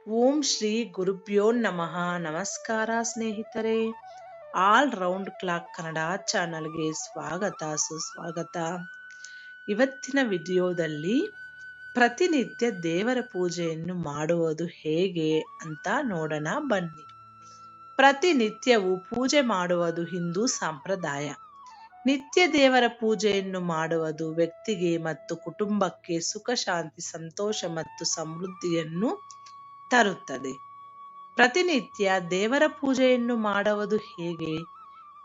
ಓಂ ಶ್ರೀ ಗುರುಭ್ಯೋ ನಮಃ. ನಮಸ್ಕಾರ ಸ್ನೇಹಿತರೆ. ಆಲ್ ರೌಂಡ್ ಕ್ಲಾಕ್ ಕನ್ನಡ ಚಾನಲ್ಗೆ ಸ್ವಾಗತ ಸುಸ್ವಾಗತ. ಇವತ್ತಿನ ವಿಡಿಯೋದಲ್ಲಿ ಪ್ರತಿನಿತ್ಯ ದೇವರ ಪೂಜೆಯನ್ನು ಮಾಡುವುದು ಹೇಗೆ ಅಂತ ನೋಡೋಣ ಬನ್ನಿ. ಪ್ರತಿನಿತ್ಯವೂ ಪೂಜೆ ಮಾಡುವುದು ಹಿಂದೂ ಸಂಪ್ರದಾಯ. ನಿತ್ಯ ದೇವರ ಪೂಜೆಯನ್ನು ಮಾಡುವುದು ವ್ಯಕ್ತಿಗೆ ಮತ್ತು ಕುಟುಂಬಕ್ಕೆ ಸುಖ, ಶಾಂತಿ, ಸಂತೋಷ ಮತ್ತು ಸಮೃದ್ಧಿಯನ್ನು ತರುತ್ತದೆ. ಪ್ರತಿನಿತ್ಯ ದೇವರ ಪೂಜೆಯನ್ನು ಮಾಡುವುದು ಹೇಗೆ?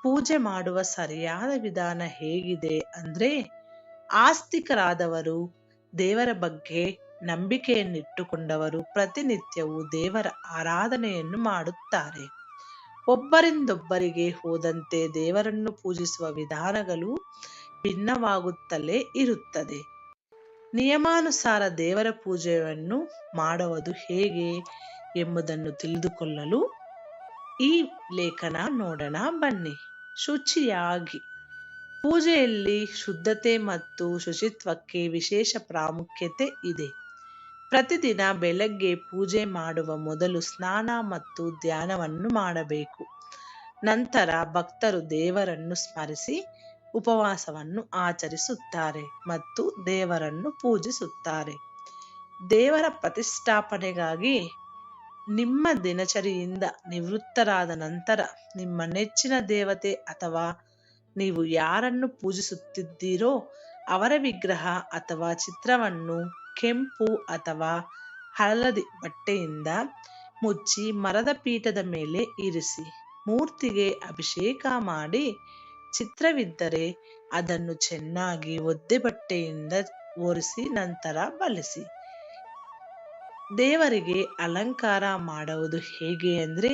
ಪೂಜೆ ಮಾಡುವ ಸರಿಯಾದ ವಿಧಾನ ಹೇಗಿದೆ ಅಂದ್ರೆ, ಆಸ್ತಿಕರಾದವರು, ದೇವರ ಬಗ್ಗೆ ನಂಬಿಕೆಯನ್ನಿಟ್ಟುಕೊಂಡವರು ಪ್ರತಿನಿತ್ಯವೂ ದೇವರ ಆರಾಧನೆಯನ್ನು ಮಾಡುತ್ತಾರೆ. ಒಬ್ಬರಿಂದೊಬ್ಬರಿಗೆ ಹೋದಂತೆ ದೇವರನ್ನು ಪೂಜಿಸುವ ವಿಧಾನಗಳು ಭಿನ್ನವಾಗುತ್ತಲೇ ಇರುತ್ತದೆ. ನಿಯಮಾನುಸಾರ ದೇವರ ಪೂಜೆಯನ್ನು ಮಾಡುವುದು ಹೇಗೆ ಎಂಬುದನ್ನು ತಿಳಿದುಕೊಳ್ಳಲು ಈ ಲೇಖನ ನೋಡೋಣ ಬನ್ನಿ. ಶುಚಿಯಾಗಿ. ಪೂಜೆಯಲ್ಲಿ ಶುದ್ಧತೆ ಮತ್ತು ಶುಚಿತ್ವಕ್ಕೆ ವಿಶೇಷ ಪ್ರಾಮುಖ್ಯತೆ ಇದೆ. ಪ್ರತಿದಿನ ಬೆಳಗ್ಗೆ ಪೂಜೆ ಮಾಡುವ ಮೊದಲು ಸ್ನಾನ ಮತ್ತು ಧ್ಯಾನವನ್ನು ಮಾಡಬೇಕು. ನಂತರ ಭಕ್ತರು ದೇವರನ್ನು ಸ್ಮರಿಸಿ ಉಪವಾಸವನ್ನು ಆಚರಿಸುತ್ತಾರೆ ಮತ್ತು ದೇವರನ್ನು ಪೂಜಿಸುತ್ತಾರೆ. ದೇವರ ಪ್ರತಿಷ್ಠಾಪನೆಗಾಗಿ ನಿಮ್ಮ ದಿನಚರಿಯಿಂದ ನಿವೃತ್ತರಾದ ನಂತರ ನಿಮ್ಮ ನೆಚ್ಚಿನ ದೇವತೆ ಅಥವಾ ನೀವು ಯಾರನ್ನು ಪೂಜಿಸುತ್ತಿದ್ದೀರೋ ಅವರ ವಿಗ್ರಹ ಅಥವಾ ಚಿತ್ರವನ್ನು ಕೆಂಪು ಅಥವಾ ಹಳದಿ ಬಟ್ಟೆಯಿಂದ ಮುಚ್ಚಿ ಮರದ ಪೀಠದ ಮೇಲೆ ಇರಿಸಿ. ಮೂರ್ತಿಗೆ ಅಭಿಷೇಕ ಮಾಡಿ, ಚಿತ್ರವಿದ್ದರೆ ಅದನ್ನು ಚೆನ್ನಾಗಿ ಒದ್ದೆ ಬಟ್ಟೆಯಿಂದ ಒರೆಸಿ ನಂತರ ಬಳಸಿ. ದೇವರಿಗೆ ಅಲಂಕಾರ ಮಾಡುವುದು ಹೇಗೆ ಅಂದ್ರೆ,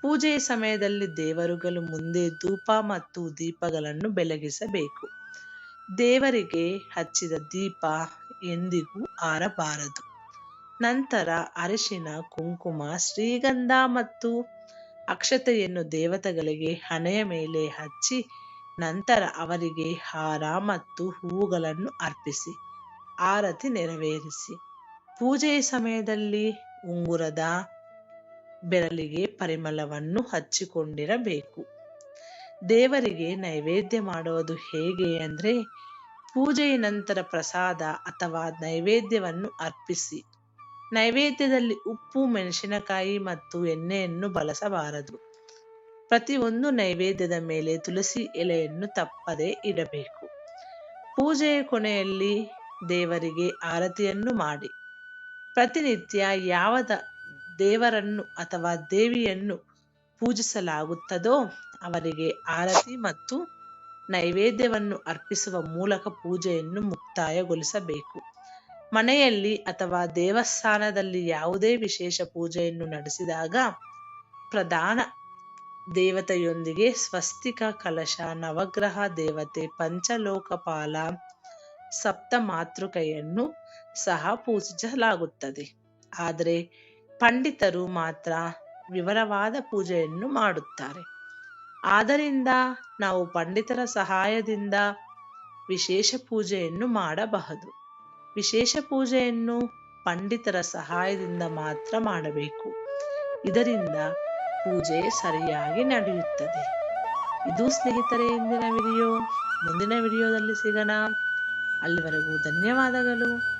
ಪೂಜೆಯ ಸಮಯದಲ್ಲಿ ದೇವರುಗಳ ಮುಂದೆ ಧೂಪ ಮತ್ತು ದೀಪಗಳನ್ನು ಬೆಳಗಿಸಬೇಕು. ದೇವರಿಗೆ ಹಚ್ಚಿದ ದೀಪ ಎಂದಿಗೂ ಆರಬಾರದು. ನಂತರ ಅರಿಶಿನ, ಕುಂಕುಮ, ಶ್ರೀಗಂಧ ಮತ್ತು ಅಕ್ಷತೆಯನ್ನು ದೇವತೆಗಳಿಗೆ ಹಣೆಯ ಮೇಲೆ ಹಚ್ಚಿ ನಂತರ ಅವರಿಗೆ ಹಾರ ಮತ್ತು ಹೂವುಗಳನ್ನು ಅರ್ಪಿಸಿ ಆರತಿ ನೆರವೇರಿಸಿ. ಪೂಜೆಯ ಸಮಯದಲ್ಲಿ ಉಂಗುರದ ಬೆರಳಿಗೆ ಪರಿಮಳವನ್ನು ಹಚ್ಚಿಕೊಂಡಿರಬೇಕು. ದೇವರಿಗೆ ನೈವೇದ್ಯ ಮಾಡುವುದು ಹೇಗೆ ಅಂದ್ರೆ, ಪೂಜೆಯ ನಂತರ ಪ್ರಸಾದ ಅಥವಾ ನೈವೇದ್ಯವನ್ನು ಅರ್ಪಿಸಿ. ನೈವೇದ್ಯದಲ್ಲಿ ಉಪ್ಪು, ಮೆಣಸಿನಕಾಯಿ ಮತ್ತು ಎಣ್ಣೆಯನ್ನು ಬಳಸಬಾರದು. ಪ್ರತಿಯೊಂದು ನೈವೇದ್ಯದ ಮೇಲೆ ತುಳಸಿ ಎಲೆಯನ್ನು ತಪ್ಪದೆ ಇಡಬೇಕು. ಪೂಜೆಯ ಕೊನೆಯಲ್ಲಿ ದೇವರಿಗೆ ಆರತಿಯನ್ನು ಮಾಡಿ. ಪ್ರತಿನಿತ್ಯ ಯಾವ ದೇವರನ್ನು ಅಥವಾ ದೇವಿಯನ್ನು ಪೂಜಿಸಲಾಗುತ್ತದೋ ಅವರಿಗೆ ಆರತಿ ಮತ್ತು ನೈವೇದ್ಯವನ್ನು ಅರ್ಪಿಸುವ ಮೂಲಕ ಪೂಜೆಯನ್ನು ಮುಕ್ತಾಯಗೊಳಿಸಬೇಕು. ಮನೆಯಲ್ಲಿ ಅಥವಾ ದೇವಸ್ಥಾನದಲ್ಲಿ ಯಾವುದೇ ವಿಶೇಷ ಪೂಜೆಯನ್ನು ನಡೆಸಿದಾಗ ಪ್ರಧಾನ ದೇವತೆಯೊಂದಿಗೆ ಸ್ವಸ್ತಿಕ, ಕಲಶ, ನವಗ್ರಹ ದೇವತೆ, ಪಂಚಲೋಕಪಾಲ, ಸಪ್ತ ಮಾತೃಕೆಯನ್ನು ಸಹ ಪೂಜಿಸಲಾಗುತ್ತದೆ. ಆದರೆ ಪಂಡಿತರು ಮಾತ್ರ ವಿವರವಾದ ಪೂಜೆಯನ್ನು ಮಾಡುತ್ತಾರೆ. ಆದ್ದರಿಂದ ನಾವು ಪಂಡಿತರ ಸಹಾಯದಿಂದ ವಿಶೇಷ ಪೂಜೆಯನ್ನು ಮಾಡಬಹುದು. ವಿಶೇಷ ಪೂಜೆಯನ್ನು ಪಂಡಿತರ ಸಹಾಯದಿಂದ ಮಾತ್ರ ಮಾಡಬೇಕು. ಇದರಿಂದ ಪೂಜೆ ಸರಿಯಾಗಿ ನಡೆಯುತ್ತದೆ. ಇದು ಸ್ನೇಹಿತರೆ ಇಂದಿನ ವಿಡಿಯೋ. ಮುಂದಿನ ವಿಡಿಯೋದಲ್ಲಿ ಸಿಗೋಣ. ಅಲ್ಲಿವರೆಗೂ ಧನ್ಯವಾದಗಳು.